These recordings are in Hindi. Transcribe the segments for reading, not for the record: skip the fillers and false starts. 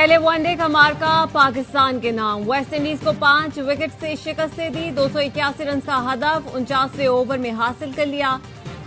पहले वनडे का मार्का पाकिस्तान के नाम। वेस्ट इंडीज को 5 विकेट से शिकस्त दे दी। 281 रन का हदफ 49वें ओवर में हासिल कर लिया।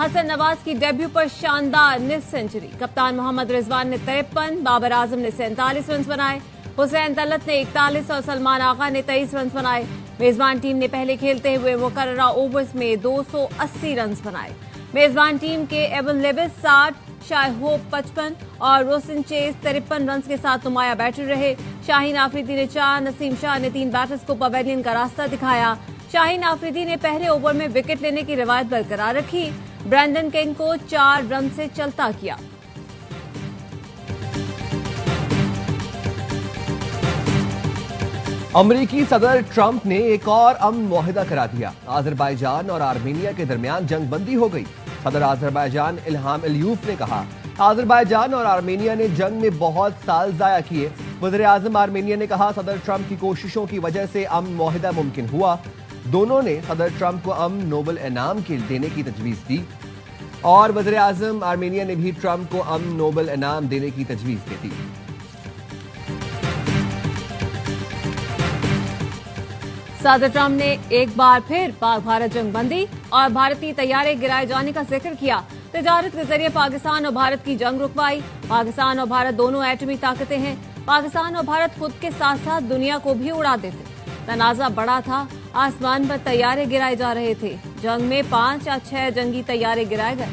हसन नवाज की डेब्यू पर शानदार निस्फ सेंचुरी। कप्तान मोहम्मद रिजवान ने 53, बाबर आजम ने 47 रन बनाए। हुसैन तलत ने 41 और सलमान आगा ने 23 रन बनाए। मेजबान टीम ने पहले खेलते हुए मुकर्ररा ओवर्स में 280 रन बनाए। मेजबान टीम के एवन लेविस 60, शाह होप 55 और रोशन चेस 53 रन के साथ नुमाया बैटर रहे। शाहीन आफरीदी ने 4, नसीम शाह ने 3 बैटर्स को पवेलियन का रास्ता दिखाया। शाहीन आफरीदी ने पहले ओवर में विकेट लेने की रिवायत बरकरार रखी। ब्रैंडन किंग को 4 रन से चलता किया। अमरीकी सदर ट्रंप ने एक और अमन मुआहिदा करा दिया। अजरबैजान और आर्मेनिया के दरमियान जंगबंदी हो गई। सदर अजरबैजान इल्हाम अलियूफ ने कहा, अजरबैजान और आर्मेनिया ने जंग में बहुत साल जाया किए। वज़ीर आज़म आर्मेनिया ने कहा, सदर ट्रंप की कोशिशों की वजह से अमन मुआहिदा मुमकिन हुआ। दोनों ने सदर ट्रंप को अमन नोबल इनाम देने की तजवीज दी और वज़ीर आज़म आर्मेनिया ने भी ट्रंप को अमन नोबल इनाम देने की तजवीज दे दी। सदर ट्रंप ने एक बार फिर पाक भारत जंगबंदी और भारतीय तैयारे गिराए जाने का जिक्र किया। तिजारत के जरिए पाकिस्तान और भारत की जंग रुकवाई। पाकिस्तान और भारत दोनों एटमी ताकतें हैं। पाकिस्तान और भारत खुद के साथ साथ दुनिया को भी उड़ा देते। तनाजा बड़ा था, आसमान पर तैयारे गिराए जा रहे थे। जंग में 5 या 6 जंगी तैयारे गिराए गए।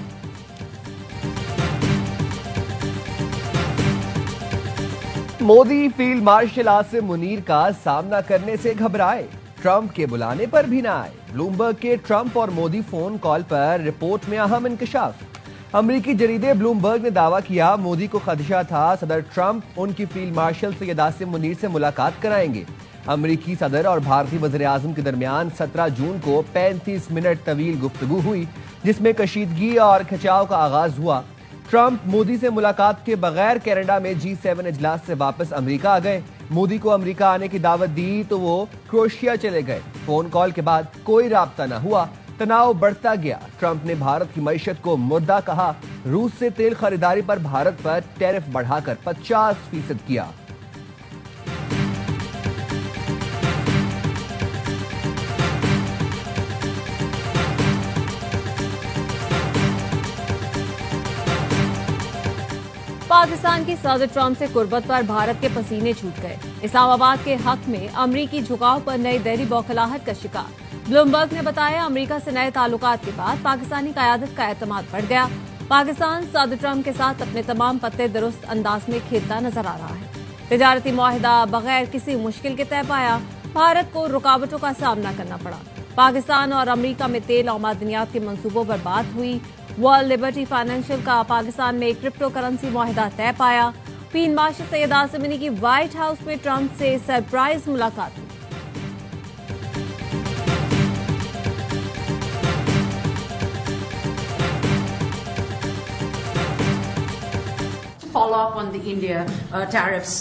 मोदी फील्ड मार्शल आसिम मुनीर का सामना करने से घबराए। ट्रंप के बुलाने पर भी ना आए। ब्लूमबर्ग के ट्रंप और मोदी फोन कॉल पर रिपोर्ट में अहम इंकशाफ। अमरीकी जरीदे ब्लूमबर्ग ने दावा किया, मोदी को खदशा था सदर ट्रंप उनकी फील्ड मार्शल सैयद आसिम मुनीर से मुलाकात कराएंगे। अमरीकी सदर और भारतीय वज़ीर आज़म के दरमियान 17 जून को 35 मिनट तवील गुफ्तगू हुई, जिसमें कशीदगी और खिंचाव का आगाज हुआ। ट्रंप मोदी से मुलाकात के बगैर कनाडा में G7 इजलास से वापस अमेरिका आ गए। मोदी को अमेरिका आने की दावत दी तो वो क्रोएशिया चले गए। फोन कॉल के बाद कोई राब्ता न हुआ। तनाव बढ़ता गया। ट्रंप ने भारत की मईशत को मुर्दा कहा। रूस से तेल खरीदारी पर भारत पर टैरिफ बढ़ाकर 50% किया। पाकिस्तान की सदर ट्रंप से कुर्बत पर भारत के पसीने छूट गए। इस्लामाबाद के हक में अमरीकी झुकाव पर नई दिल्ली बौखलाहट का शिकार। ब्लूमबर्ग ने बताया, अमरीका से नए ताल्लुकात के बाद पाकिस्तानी क़यादत का एतमाद बढ़ गया। पाकिस्तान सदर ट्रंप के साथ अपने तमाम पत्ते दुरुस्त अंदाज में खेलता नजर आ रहा है। तिजारती मुआहिदा बगैर किसी मुश्किल के तय पाया। भारत को रुकावटों का सामना करना पड़ा। पाकिस्तान और अमरीका में तेल और मादनियात के मंसूबों पर बात हुई। वर्ल्ड लिबर्टी फाइनेंशियल का पाकिस्तान में क्रिप्टो करेंसी मुआहिदा तय पाया। फील्ड मार्शल सैयद आसिम मुनीर की व्हाइट हाउस में ट्रंप से सरप्राइज मुलाकात हुई। Follow up on the India tariffs.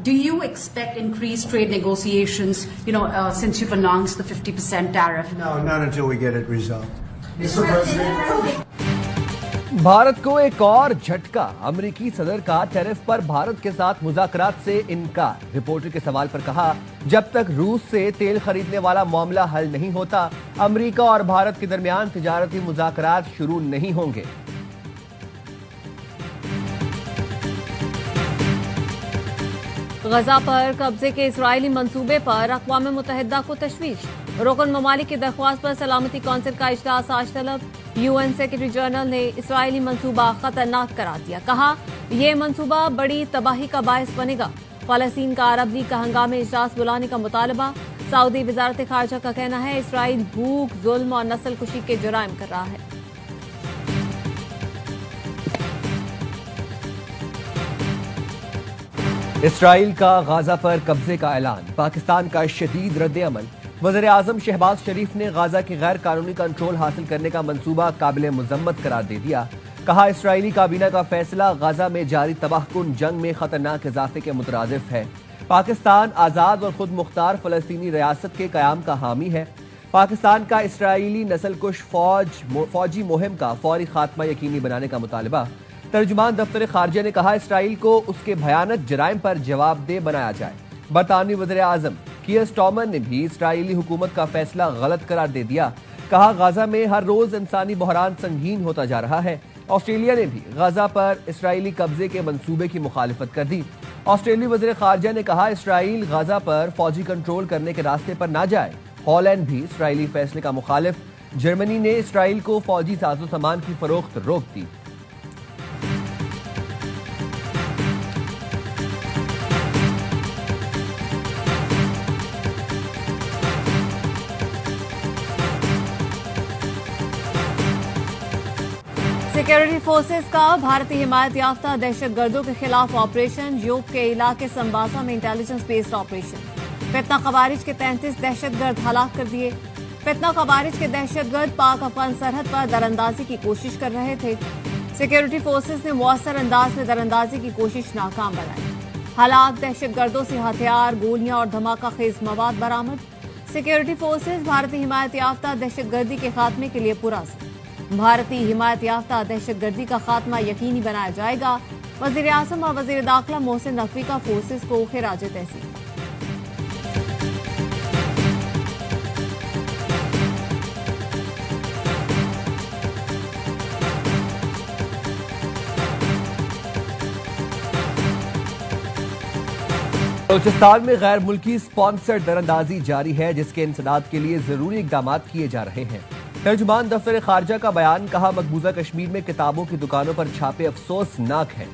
Do you expect increased trade negotiations, since you've announced the 50% tariff? No, not until we get it resolved. Mr. President. Bharat को एक और झटका। अमरीकी सदर का टैरिफ पर भारत के साथ मुज़ाकरात से इनकार। रिपोर्टर के सवाल पर कहा, जब तक रूस से तेल खरीदने वाला मामला हल नहीं होता, अमरीका और भारत के दरमियान तिजारती मुज़ाकरात शुरू नहीं होंगे। गजा पर कब्जे के इजरायली मंसूबे पर अक़वाम मुत्तहिदा को तशवीश। रुकन ममालिक की दरख्वास्त पर सलामती कौंसिल का इजलास आज तलब। UN सेक्रेटरी जनरल ने इजरायली मंसूबा खतरनाक करार दिया। कहा, यह मंसूबा बड़ी तबाही का बायस बनेगा। फलस्तीन का अरब लीग का हंगामे इजलास बुलाने का मुतालबा। सऊदी वजारत खारजा का कहना है, इसराइल भूख, जुल्म और नस्ल कुशी के जुराइम कर रहा है। इसराइल का गाजा पर कब्जे का ऐलान। पाकिस्तान का शदीद रद्द-ए-अमल। वज़ीर आज़म शहबाज शरीफ ने गाजा की गैर कानूनी कंट्रोल हासिल करने का मंसूबा काबिल मजम्मत करार दे दिया। कहा, इसराइली काबीना का फैसला गाजा में जारी तबाहकुन जंग में खतरनाक इजाफे के मुतरादिफ है। पाकिस्तान आज़ाद और खुद मुख्तार फलस्तीनी रियासत के क़याम का हामी है। पाकिस्तान का इसराइली नस्लकुश फौजी मुहिम का फौरी खात्मा यकीनी बनाने का मुतालबा। तर्जुमान दफ्तर खारजा ने कहा इसराइल को उसके भयानक जराइम पर जवाबदेह बनाया जाए। बरतानवी वज़ीर आज़म कीयर स्टार्मर ने भी इसराइली हुकूमत का फैसला गलत करार दे दिया। कहा गाजा में हर रोज इंसानी बहरान संगीन होता जा रहा है। ऑस्ट्रेलिया ने भी गाजा पर इसराइली कब्जे के मंसूबे की मुखालिफत कर दी। ऑस्ट्रेलियाई वज़ीर खारजा ने कहा इसराइल गाजा पर फौजी कंट्रोल करने के रास्ते पर ना जाए। हॉलैंड भी इसराइली फैसले का मुखालिफ। जर्मनी ने इसराइल को फौजी साजो सामान की फरोख्त रोक दी। सिक्योरिटी फोर्सेस का भारतीय हिमायत याफ्ता दहशतगर्दों के खिलाफ ऑपरेशन। योग के इलाके संबासा में इंटेलिजेंस बेस्ड ऑपरेशन। फितना खवारिज के 33 दहशतगर्द हलाक कर दिए। फितना खवारिज के दहशतगर्द पाक अफगान सरहद पर दरअंदाजी की कोशिश कर रहे थे। सिक्योरिटी फोर्सेस ने मुअस्सर अंदाज में दरअंदाजी की कोशिश नाकाम बनाई। हलाक दहशतगर्दों से हथियार, गोलियां और धमाका खेज मवाद बरामद। सिक्योरिटी फोर्सेस भारतीय हिमायत याफ्ता दहशतगर्दी के खात्मे के लिए पुरअज़्म। भारतीय हिमायत याफ्ता दहशतगर्दी का खात्मा यकीनी बनाया जाएगा। वज़ीर आज़म और वज़ीर दाखिला मोहसिन नकवी का फोर्सेस को खिराज तहसीन। बलूचिस्तान में गैर मुल्की स्पॉन्सर्ड दरअंदाजी जारी है, जिसके इंसदाद के लिए जरूरी इकदाम किए जा रहे हैं। तर्जुमान दफ्तर खारजा का बयान। कहा मकबूजा कश्मीर में किताबों की दुकानों पर छापे अफसोसनाक हैं।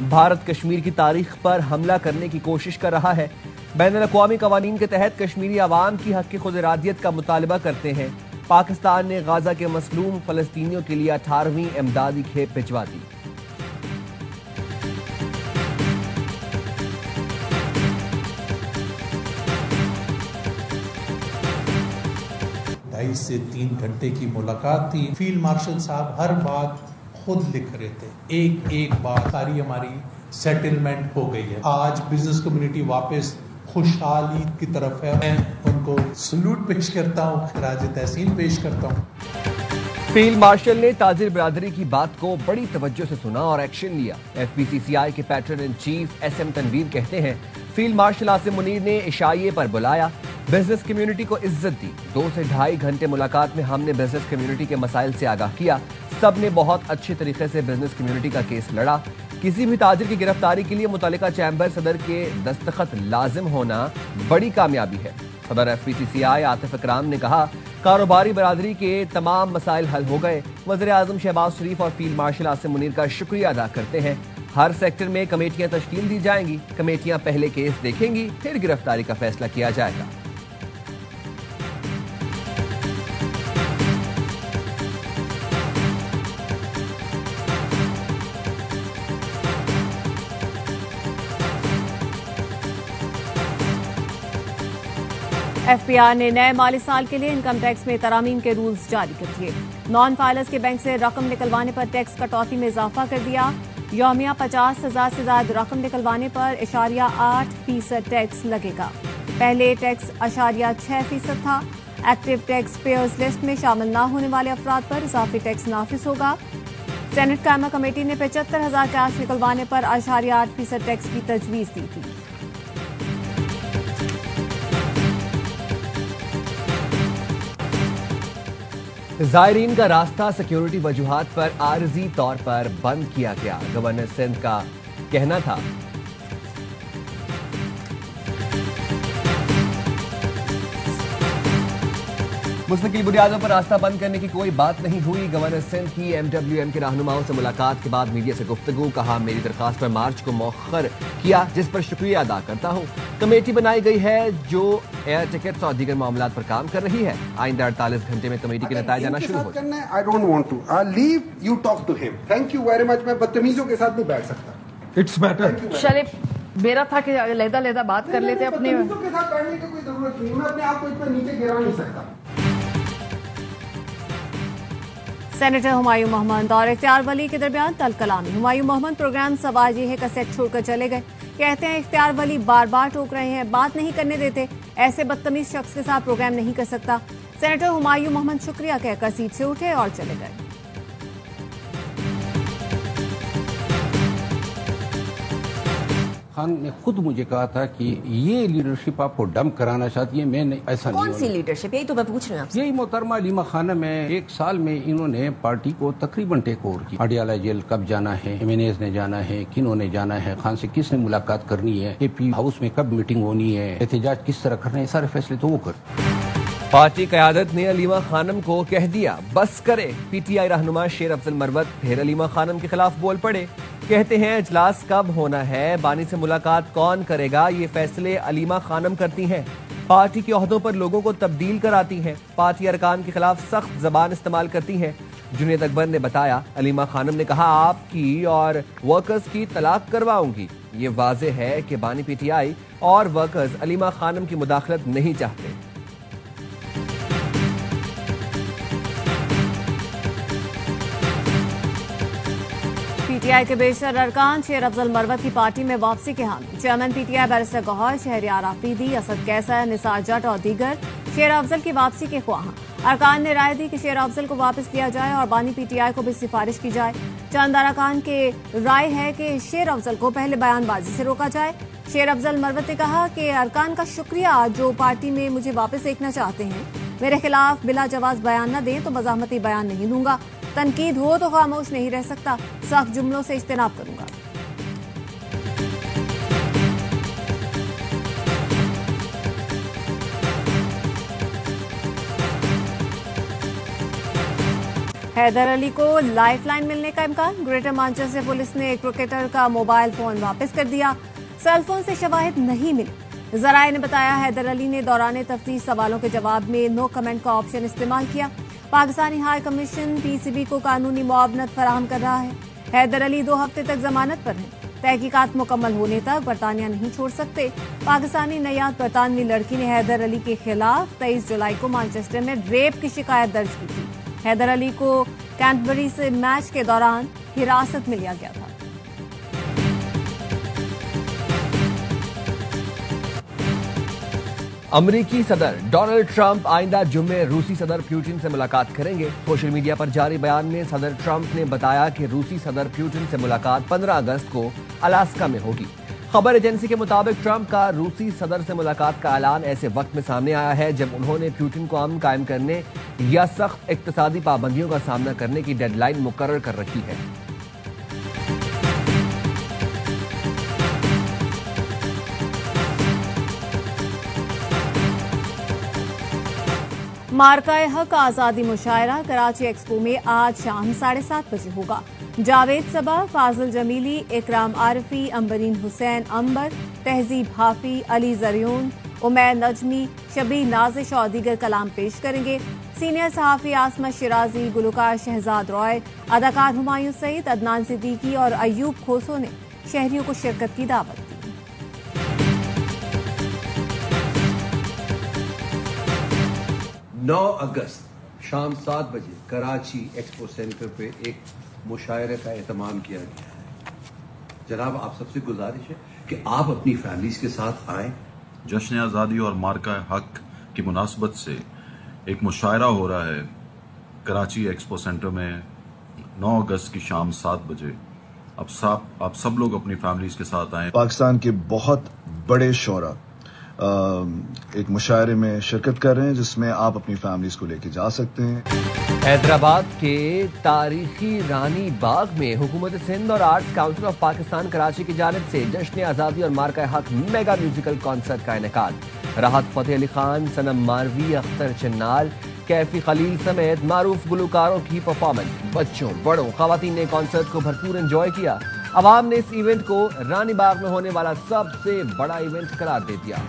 भारत कश्मीर की तारीख पर हमला करने की कोशिश कर रहा है। बैनुल अक़वामी कवानीन के तहत कश्मीरी आवाम की हक़ खुद इरादियत का मुतालबा करते हैं। पाकिस्तान ने गाजा के मसलूम फलस्तीनियों के लिए 18वीं इमदादी खेप भिजवा दी। 2.5 से 3 घंटे की मुलाकात थी। फील्ड मार्शल साहब हर बात खुद लिख रहे थे, एक एक बात सारी हमारी सेटलमेंट हो गई है। आज बिजनेस कम्युनिटी वापस खुशहाली की तरफ है। मैं उनको सल्यूट पेश करता हूँ, खिराज तहसीन पेश करता हूँ। फील्ड मार्शल ने ताजिर बिरादरी की बात को बड़ी तवज्जो से सुना और एक्शन लिया। FPCCI के patron in chief SM Tanvir कहते हैं फील्ड मार्शल आसिम मुनीर ने इशाइये पर बुलाया, बिजनेस कम्युनिटी को इज्जत दी। 2 से ढाई घंटे मुलाकात में हमने बिजनेस कम्युनिटी के मसाइल से आगाह किया। सब ने बहुत अच्छे तरीके से बिजनेस कम्युनिटी का केस लड़ा। किसी भी ताजिर की गिरफ्तारी के लिए मुतल्लिका चैम्बर सदर के दस्तखत लाजिम होना बड़ी कामयाबी है। सदर FPCCI आतिफ इकराम ने कहा कारोबारी बरादरी के तमाम मसाइल हल हो गए। वज़ीर आज़म शहबाज शरीफ और फील्ड मार्शल आसिम मुनीर का शुक्रिया अदा करते हैं। हर सेक्टर में कमेटियां तश्कील दी जाएंगी। कमेटियां पहले केस देखेंगी, फिर गिरफ्तारी का फैसला किया जाएगा। FBI ने नए माली साल के लिए इनकम टैक्स में तरामीम के रूल्स जारी कर दिए। नॉन फाइलर्स के बैंक से रकम निकलवाने पर टैक्स कटौती में इजाफा कर दिया। यौमिया 50,000 से ज्यादा रकम निकलवाने पर 0.8% टैक्स लगेगा। पहले टैक्स 0.6% था। एक्टिव टैक्स पेयर्स लिस्ट में शामिल न होने वाले अफराद पर इजाफी टैक्स नाफिज होगा। सेनेट कायमा कमेटी ने 75,000 कैश निकलवाने पर 0.8% टैक्स की तजवीज दी थी। जायरीन का रास्ता सिक्योरिटी वजूहात पर आरजी तौर पर बंद किया गया। गवर्नर सिंध का कहना था मुस्तकिल बुनियादों पर रास्ता बंद करने की कोई बात नहीं हुई। गवर्नर सिंध की MWM के रहनुमाओं से मुलाकात के बाद मीडिया से गुफ्तगू। कहा मेरी दरखास्त पर मार्च को मौखर किया, जिस पर शुक्रिया अदा करता हूँ। कमेटी बनाई गई है जो एयर टिकट्स और दीगर मामलात पर काम कर रही है। आइंदा 48 घंटे में कमेटी के नतीजे आना शुरू हो जाए। I don't want to. I'll leave. You talk to him. Thank you very much. मैं बदतमीजों के साथ नहीं बैठ सकता। It's better. चले मेरा था कि लहदा बात कर लेते अपने। बदतमीजों के साथ बैठने की कोई जरूरत नहीं। मैं अपने आप को इतना नीचे गिरा नहीं सकता। सेनेटर हुमायूं मोहम्मद और इख्तियार वली के दरमियान तल कलामी। हुमायूं मोहम्मद प्रोग्राम सवाल ये है का सेट छोड़कर चले गए। कहते हैं इख्तियार वली बार बार टोक रहे हैं, बात नहीं करने देते। ऐसे बदतमीज शख्स के साथ प्रोग्राम नहीं कर सकता। सेनेटर हुमायूं मोहम्मद शुक्रिया कहकर सीट से उठे और चले गए। खान ने खुद मुझे कहा था कि ये लीडरशिप आपको डंप कराना चाहती है, मैं नहीं, ऐसा नहीं। कौन सी लीडरशिप? यही तो मैं पूछ रही हूँ आपसे। यही मोहतरमा अलीमा खान में 1 साल में इन्होंने पार्टी को तकरीबन टेक ओवर किया। अडियाला जेल कब जाना है, MNAs ने जाना है, किन्होंने जाना है, खान से किसने मुलाकात करनी है, AP हाउस में कब मीटिंग होनी है, एहतजाज किस तरह करना है, सारे फैसले तो वो कर। पार्टी क़यादत ने अलीमा खानम को कह दिया बस करे। PTI रहनुमा शेर अफजल मरवत फिर अलीमा खानम के खिलाफ बोल पड़े। कहते हैं इजलास कब होना है, बानी से मुलाकात कौन करेगा, ये फैसले अलीमा खानम करती हैं। पार्टी के ओहदों पर लोगों को तब्दील कराती हैं। पार्टी अरकान के खिलाफ सख्त जबान इस्तेमाल करती हैं। जुनेद अकबर ने बताया अलीमा खानम ने कहा आपकी और वर्कर्स की तलाक करवाऊंगी। ये वाज़ेह है कि बानी PTI और वर्कर्स अलीमा खानम की मुदाखलत नहीं चाहते। PTI के बेशतर अरकान शेर अफजल मरवत की पार्टी में वापसी के हामी। Chairman PTI barrister Gohar, Shehryar Afridi, Asad Qaiser, Nisar Jutt और दीगर शेर अफजल की वापसी के ख्वाह। अरकान ने राय दी कि शेर अफजल को वापस लिया जाए और बानी PTI को भी सिफारिश की जाए। चंद अरकान के राय है कि शेर अफजल को पहले बयानबाजी से रोका जाए। शेर अफजल मरवत ने कहा कि अरकान का शुक्रिया जो पार्टी में मुझे वापस देखना चाहते हैं। मेरे खिलाफ बिला जवाज बयान न दें तो मज़ाहमती बयान नहीं दूंगा। तनकीद हो तो खामोश नहीं रह सकता। सख्त जुमलों से इज्तनाब करूंगा। हैदर अली को लाइफलाइन मिलने का इम्कान। ग्रेटर मैनचेस्टर पुलिस ने एक क्रिकेटर का मोबाइल फोन वापस कर दिया। सेलफोन से शवाहिद नहीं मिली। जराये ने बताया हैदर अली ने दौरान तफ्तीश सवालों के जवाब में नो कमेंट का ऑप्शन इस्तेमाल किया। पाकिस्तानी हाई कमीशन PCB को कानूनी मुआवनत फराहम कर रहा है। हैदर अली 2 हफ्ते तक जमानत पर हैं। तहकीकात मुकम्मल होने तक बरतानिया नहीं छोड़ सकते। पाकिस्तानी नयाद बरतानवी लड़की ने हैदर अली के खिलाफ 23 जुलाई को मैनचेस्टर में रेप की शिकायत दर्ज की थी। हैदर अली को कैंटरबरी से मैच के दौरान हिरासत में लिया गया था। अमरीकी सदर डोनाल्ड ट्रंप आइंदा जुम्मे रूसी सदर पुतिन से मुलाकात करेंगे। सोशल मीडिया पर जारी बयान में सदर ट्रंप ने बताया कि रूसी सदर पुतिन से मुलाकात 15 अगस्त को अलास्का में होगी। खबर एजेंसी के मुताबिक ट्रंप का रूसी सदर से मुलाकात का ऐलान ऐसे वक्त में सामने आया है जब उन्होंने पुतिन को अमन कायम करने या सख्त इक्तिसादी पाबंदियों का सामना करने की डेडलाइन मुकर्रर कर रखी है। मार्काए हक आज़ादी मुशायरा कराची एक्सपो में आज शाम 7:30 बजे होगा। जावेद सबा, फाजिल जमीली, इकराम आरिफी, अंबरीन हुसैन अंबर, तहजीब हाफी, अली जरियून, उमैर नजमी, शबीर नाजिश और दीगर कलाम पेश करेंगे। सीनियर सहाफ़ी आसमा शिराजी, गुलकार शहजाद रॉय, अदाकार हुमायूं सईद, अदनान सिद्दीकी और अयूब खोसो ने शहरियों को शिरकत की दावत दी। 9 अगस्त शाम 7 बजे कराची एक्सपो सेंटर पे एक मुशायरे का एहतमाम किया गया है। जनाब आप सबसे गुजारिश है कि आप अपनी फैमिलीज के साथ आएं। जश्न आज़ादी और मार्का हक की मुनासबत से एक मुशायरा हो रहा है कराची एक्सपो सेंटर में 9 अगस्त की शाम 7 बजे। आप सब लोग अपनी फैमिलीज के साथ आएं। पाकिस्तान के बहुत बड़े शोरा एक मुशायरे में शिरकत कर रहे हैं जिसमें आप अपनी फैमिलीज को लेके जा सकते हैं। हैदराबाद के तारीखी रानी बाग में हुकूमत सिंध और arts council of Pakistan Karachi की जानिब से जश्न आज़ादी और मार्का हक मेगा म्यूजिकल कॉन्सर्ट का इनेकाद। राहत फतेह अली खान, सनम मारवी, अख्तर चन्नाल, कैफी खलील समेत मारूफ गुलकारों की परफॉर्मेंस। बच्चों बड़ों खवातीन ने कॉन्सर्ट को भरपूर एंजॉय किया। अवाम ने इस इवेंट को रानी बाग में होने वाला सबसे बड़ा इवेंट करार दे दिया।